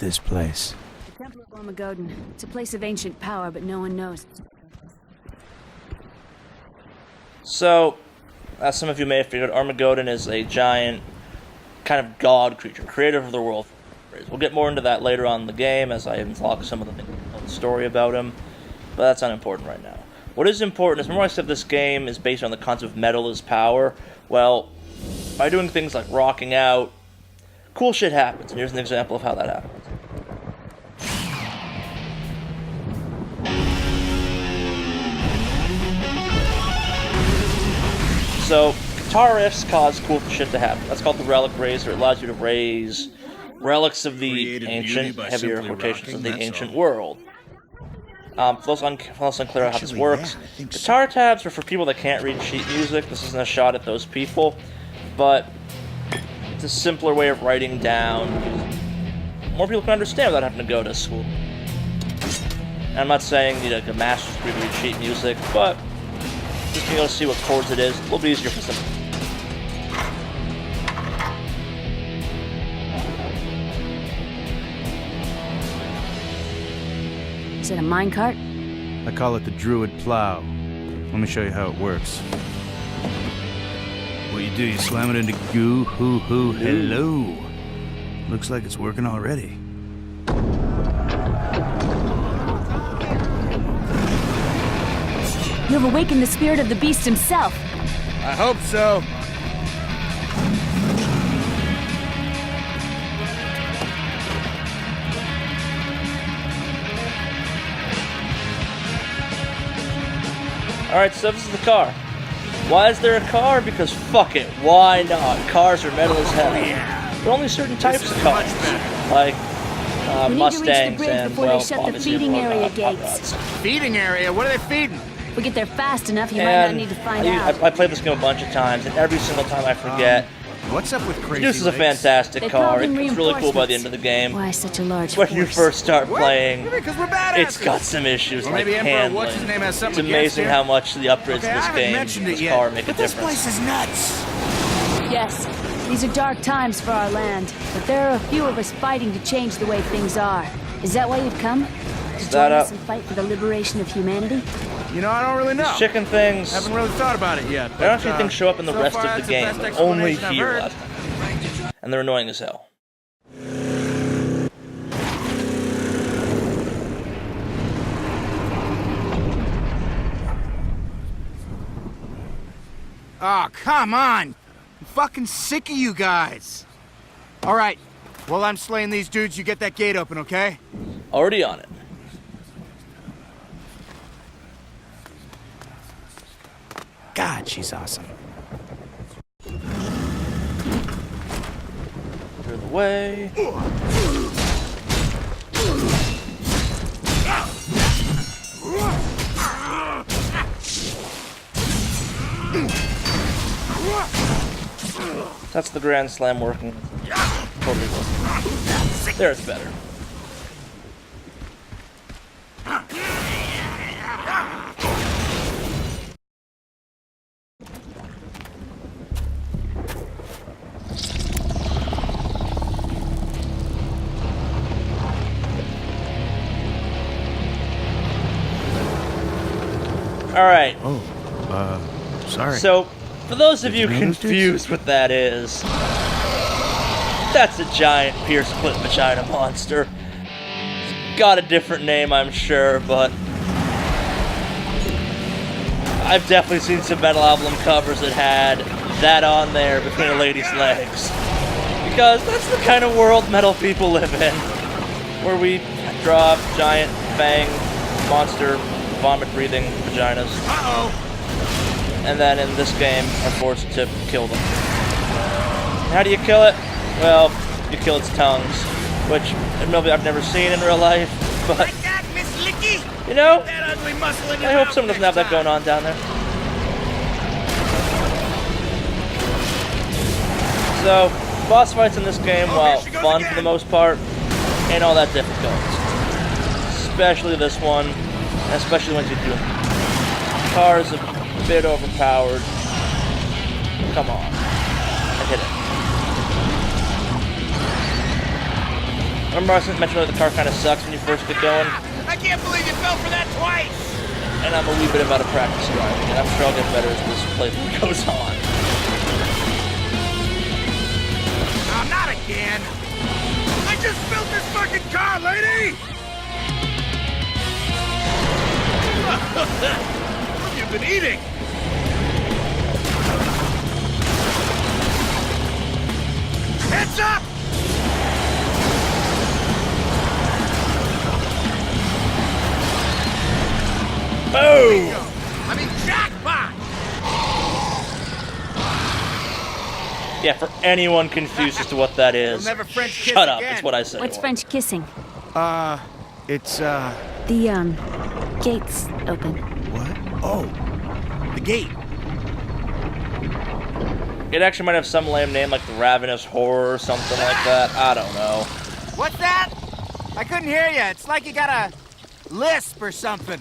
this place? The Temple of Armageddon. It's a place of ancient power, but no one knows. So, as some of you may have figured, Armageddon is a giant kind of god creature, creator of the world. We'll get more into that later on in the game, as I unlock some of the things in the story about him, but that's unimportant right now. What is important is, remember I said this game is based on the concept of metal as power? Well, by doing things like rocking out, cool shit happens, and here's an example of how that happens. So, guitar riffs cause cool shit to happen. That's called the relic raiser. It allows you to raise relics of the ancient, heavier quotations of the ancient world. For those unclear how this works, guitar tabs are for people that can't read sheet music. This isn't a shot at those people, but it's a simpler way of writing down. More people can understand without having to go to school. And I'm not saying you need like a master's degree to read sheet music, but just being able to see what chords it is, a little bit easier for some. Is it a minecart? I call it the Druid Plow. Let me show you how it works. What you do, you slam it into goo, hoo, hoo, hello. Looks like it's working already. You have awakened the spirit of the beast himself. I hope so. Alright, so this is the car. Why is there a car? Because fuck it, why not? Cars are metal as hell. There are only certain types of cars, like Mustangs and, well, obviously hot rods. Feeding area? What are they feeding? If we get there fast enough, you might not need to find out. I played this game a bunch of times, and every single time I forget. What's up with crazy This is a fantastic car. It's really cool by the end of the game. Why such a large When you first start playing, Because we're badass. it's got some issues like maybe Emperor handling. What's-his-name has It's something amazing against how much the upgrades Okay, to this I haven't game, mentioned this it car, yet, make a but this difference. place is nuts. Yes, these are dark times for our land, but there are a few of us fighting to change the way things are. Is that why you've come? To join us and fight for the liberation of humanity? You know, I don't really know. These chicken things, Haven't really thought about it yet. I don't actually think show up in the so rest far, of it's the game. best They're only explanation I've here heard. last time. And they're annoying as hell. Oh, come on! I'm fucking sick of you guys. All right, while I'm slaying these dudes, you get that gate open, okay? Already on it. God, she's awesome. Clear the way. That's the Grand Slam working. Totally working. There, it's better. Alright. Oh, sorry. So, for those of Did you you notice confused what that is, that's a giant Pierce Split Vagina monster. It's got a different name, I'm sure, but I've definitely seen some metal album covers that had that on there between a lady's legs. Because that's the kind of world metal people live in, where we draw giant fang monster vomit-breathing vaginas. Uh-oh! And then in this game are forced to kill them. How do you kill it? Well, you kill its tongues, which admittedly I've never seen in real life, but Like that, Miss Licky? you know, That ugly muscle in your I hope mouth someone doesn't have next that going on down there. So, boss fights in this game, while she goes fun again. for the most part, ain't all that difficult. Especially this one, and especially once you do it. Car's a bit overpowered. Come on. I hit it. Remember I mentioned that the car kind of sucks when you first get going? I can't believe you fell for that twice! And I'm a wee bit out of practice driving, and I'm sure I'll get better as this playthrough goes on. Oh, not again! I just built this fucking car, lady! What have you been eating? Heads up! Boom! I mean, jackpot! Yeah, for anyone confused as to what that is, We'll never French kiss shut up, again. it's what I said. What's French kissing? It's, The, gate's open. What? Oh, the gate. It actually might have some lame name like the Ravenous Horror or something like that. I don't know. What's that? I couldn't hear you. It's like you got a lisp or something.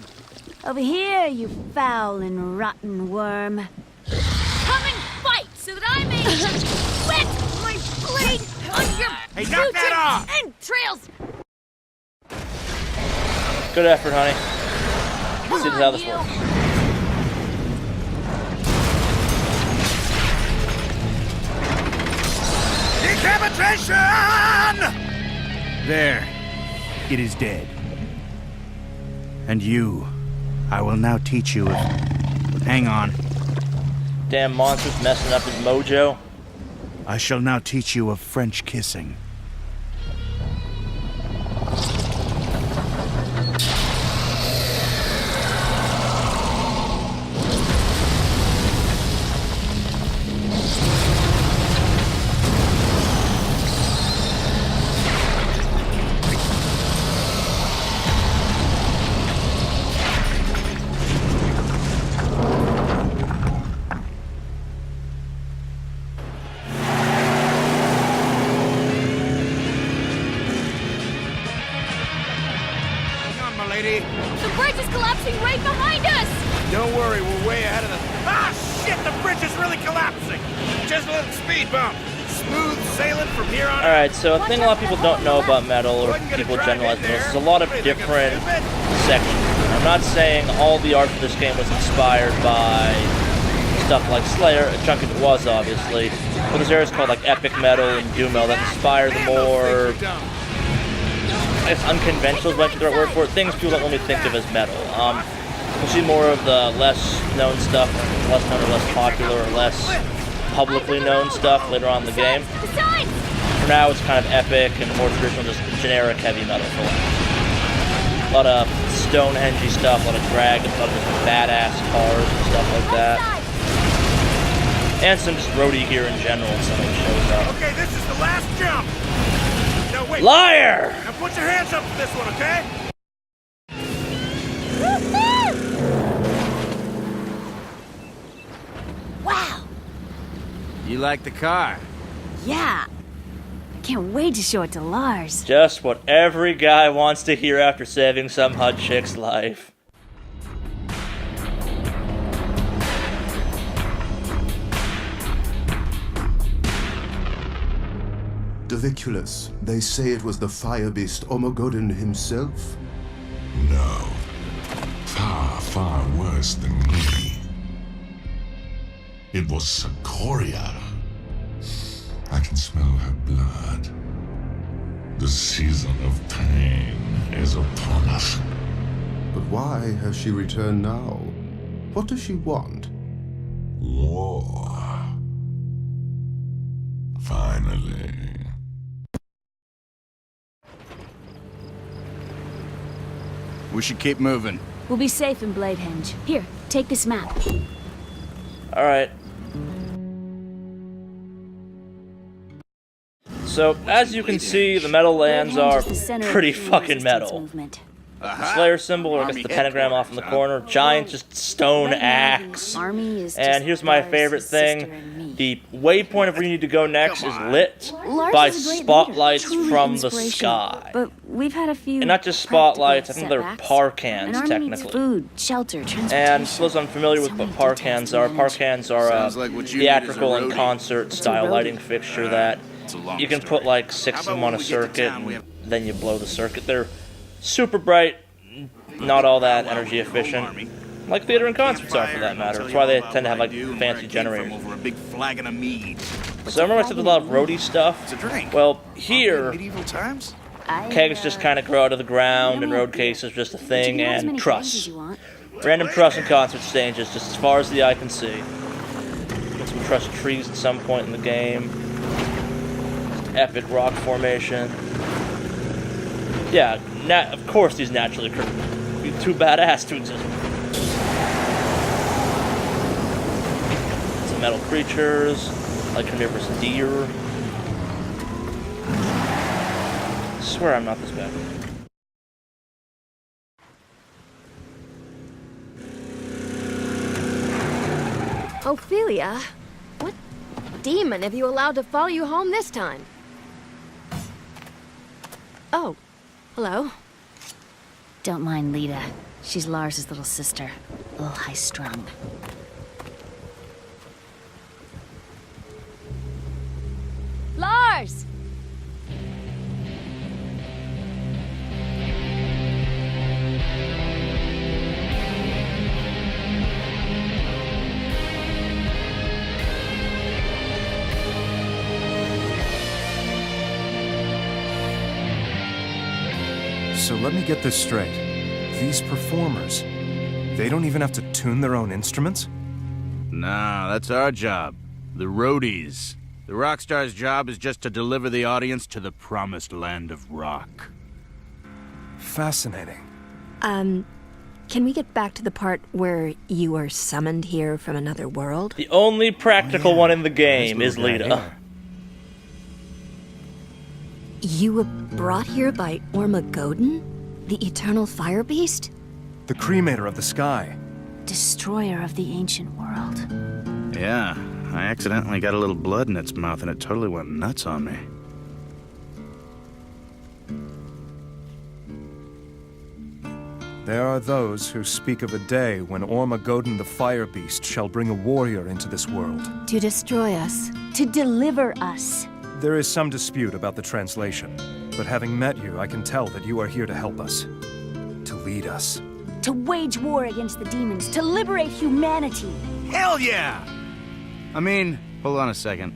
Over here, you foul and rotten worm. Come and fight so that I may wet my blade on your Hey, knock that off! entrails. Good effort, honey. Let's see how this works. Decapitation! There. It is dead. And you, I will now teach you. Hang on. Damn monster's messing up his mojo. I shall now teach you of French kissing. The bridge is collapsing right behind us. Don't worry, we're way ahead of the... Ah, shit! The bridge is really collapsing! Just a little speed bump. Smooth sailing from here on. Alright, so a thing a lot of people don't know about metal, or people generalize this, is a lot of different sections. I'm not saying all the art for this game was inspired by stuff like Slayer, a chunk of it was, obviously, but there's areas called like Epic Metal and Doom Metal that inspire the more, I guess, unconventional, is the right word for it, things people don't really think of as metal. We'll see more of the less known stuff, less known or less popular or less publicly known stuff later on in the game. For now, it's kind of epic and more traditional, just generic heavy metal for a lot of Stonehenge-y stuff, a lot of dragons, a lot of just badass cars and stuff like that. And some just roadie gear in general, and some of it shows up. Okay, this is the last jump. No, wait. Liar! Now put your hands up for this one, okay? Wow! You like the car? Yeah. I can't wait to show it to Lars. Just what every guy wants to hear after saving some hot chick's life. Ridiculous. They say it was the fire beast Ormogodon himself? No. Far, far worse than me. It was Sakoria. I can smell her blood. The season of pain is upon us. But why has she returned now? What does she want? War. Finally. We should keep moving. We'll be safe in Bladehenge. Here, take this map. Alright. So, as you can see, the metal lands are pretty fucking metal. The Slayer symbol, or I guess the pentagram off in the corner, giant just stone axe. And here's my favorite thing. The waypoint of where you need to go next is lit by spotlights from the sky. But we've had a few. And not just spotlights, I think they're parkans, technically. Food, shelter, transportation. And for those unfamiliar with what parkans are a theatrical and concert style lighting fixture that you can put like 6 of them on a circuit and then you blow the circuit. They're super bright, not all that energy efficient. Like theater and concerts are, for that matter. That's why they tend to have like fancy generators. Over a big flagon of mead. So remember I said a lot of roadie stuff? It's a drink. Well, here, Medieval times? kegs just kind of grow out of the ground, and road case is just a thing, and truss. Random truss and concert stages, just as far as the eye can see. Get some truss trees at some point in the game. Epic rock formation. Yeah, of course these naturally occur. It'd be too badass to exist. Some metal creatures, like carnivorous deer. I swear I'm not this bad. Ophelia, what demon have you allowed to follow you home this time? Oh, hello. Don't mind Lita. She's Lars's little sister. A little high-strung. Lars! So let me get this straight. These performers, they don't even have to tune their own instruments? Nah, that's our job. The roadies. The rock star's job is just to deliver the audience to the promised land of rock. Fascinating. Can we get back to the part where you were summoned here from another world? The only practical one in the game is Lita. You were brought here by Ormagodon, the eternal fire beast? The cremator of the sky. Destroyer of the ancient world. Yeah, I accidentally got a little blood in its mouth and it totally went nuts on me. There are those who speak of a day when Ormagodon the fire beast shall bring a warrior into this world. To destroy us. To deliver us. There is some dispute about the translation, but having met you, I can tell that you are here to help us. To lead us. To wage war against the demons. To liberate humanity. Hell yeah! I mean, hold on a second.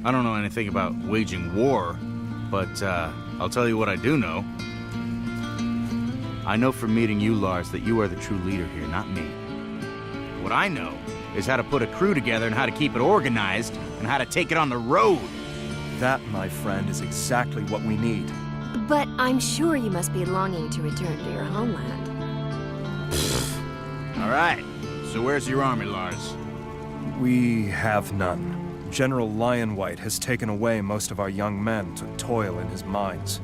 I don't know anything about waging war, but I'll tell you what I do know. I know from meeting you, Lars, that you are the true leader here, not me. What I know is how to put a crew together and how to keep it organized and how to take it on the road. That, my friend, is exactly what we need. But I'm sure you must be longing to return to your homeland. All right, so where's your army, Lars? We have none. General Lionwhite has taken away most of our young men to toil in his mines.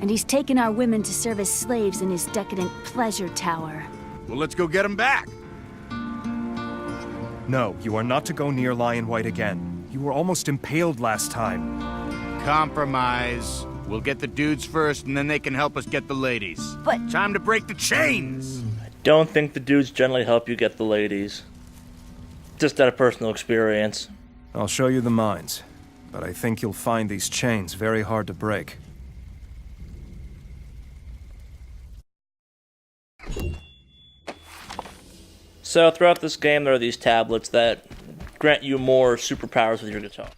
And he's taken our women to serve as slaves in his decadent pleasure tower. Well, let's go get him back. No, you are not to go near Lionwhite again. You were almost impaled last time. Compromise. We'll get the dudes first, and then they can help us get the ladies. But... Time to break the chains! Don't think the dudes generally help you get the ladies. Just out of personal experience. I'll show you the mines, but I think you'll find these chains very hard to break. So throughout this game, there are these tablets that grant you more superpowers with your guitar.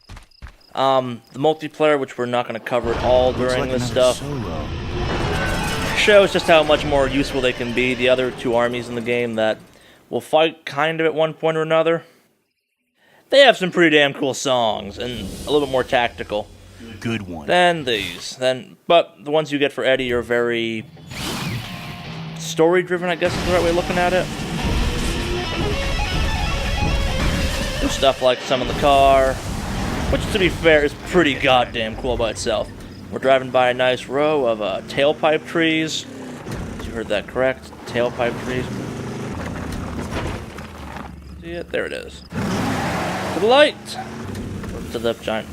The multiplayer, which we're not going to cover at all during this stuff, shows just how much more useful they can be. The other two armies in the game that will fight kind of at one point or another, they have some pretty damn cool songs and a little bit more tactical. Good one. Than these. But the ones you get for Eddie are very story-driven, I guess is the right way of looking at it. There's stuff like Summon the Car, which, to be fair, is pretty goddamn cool by itself. We're driving by a nice row of tailpipe trees. You heard that correct? Tailpipe trees. See it? There it is. To the light! Or to the giant.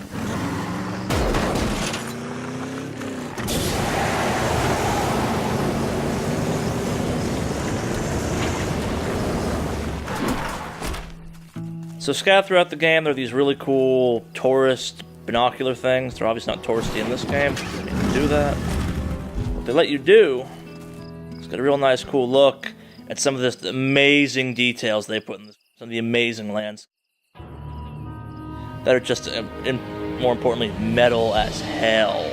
So scattered throughout the game, there are these really cool tourist binocular things. They're obviously not touristy in this game. You don't need to do that. they let you do. It's got a real nice, cool look at some of the amazing details they put in this, some of the amazing lands that are just, more importantly, metal as hell.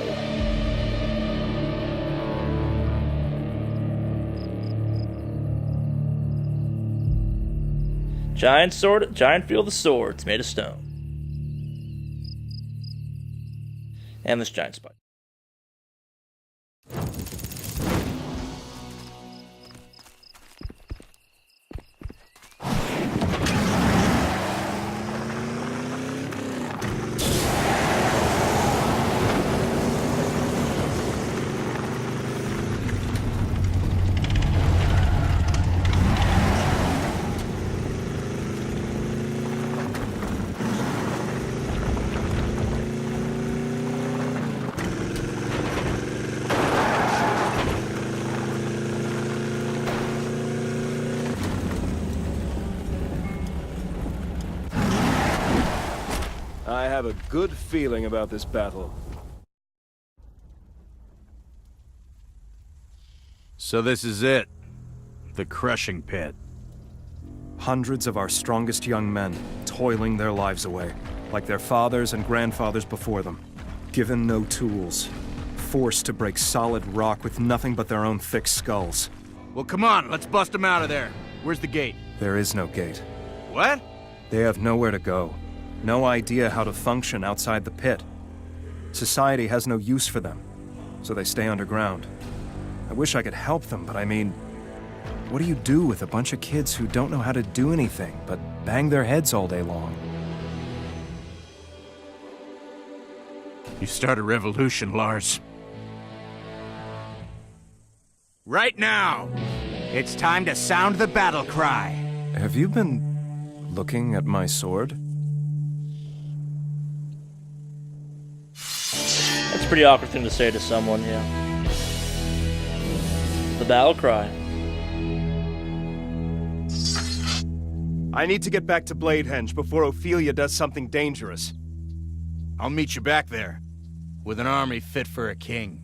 Giant sword, giant field of swords made of stone. And this giant spike. I have a good feeling about this battle. So this is it. The crushing pit. Hundreds of our strongest young men, toiling their lives away, like their fathers and grandfathers before them. Given no tools, forced to break solid rock with nothing but their own thick skulls. Well, come on, let's bust them out of there. Where's the gate? There is no gate. What? They have nowhere to go. No idea how to function outside the pit. Society has no use for them, so they stay underground. I wish I could help them, but I mean, what do you do with a bunch of kids who don't know how to do anything but bang their heads all day long? You start a revolution, Lars. Right now! It's time to sound the battle cry! Have you been looking at my sword? That's a pretty awkward thing to say to someone, yeah. The battle cry. I need to get back to Bladehenge before Ophelia does something dangerous. I'll meet you back there, with an army fit for a king.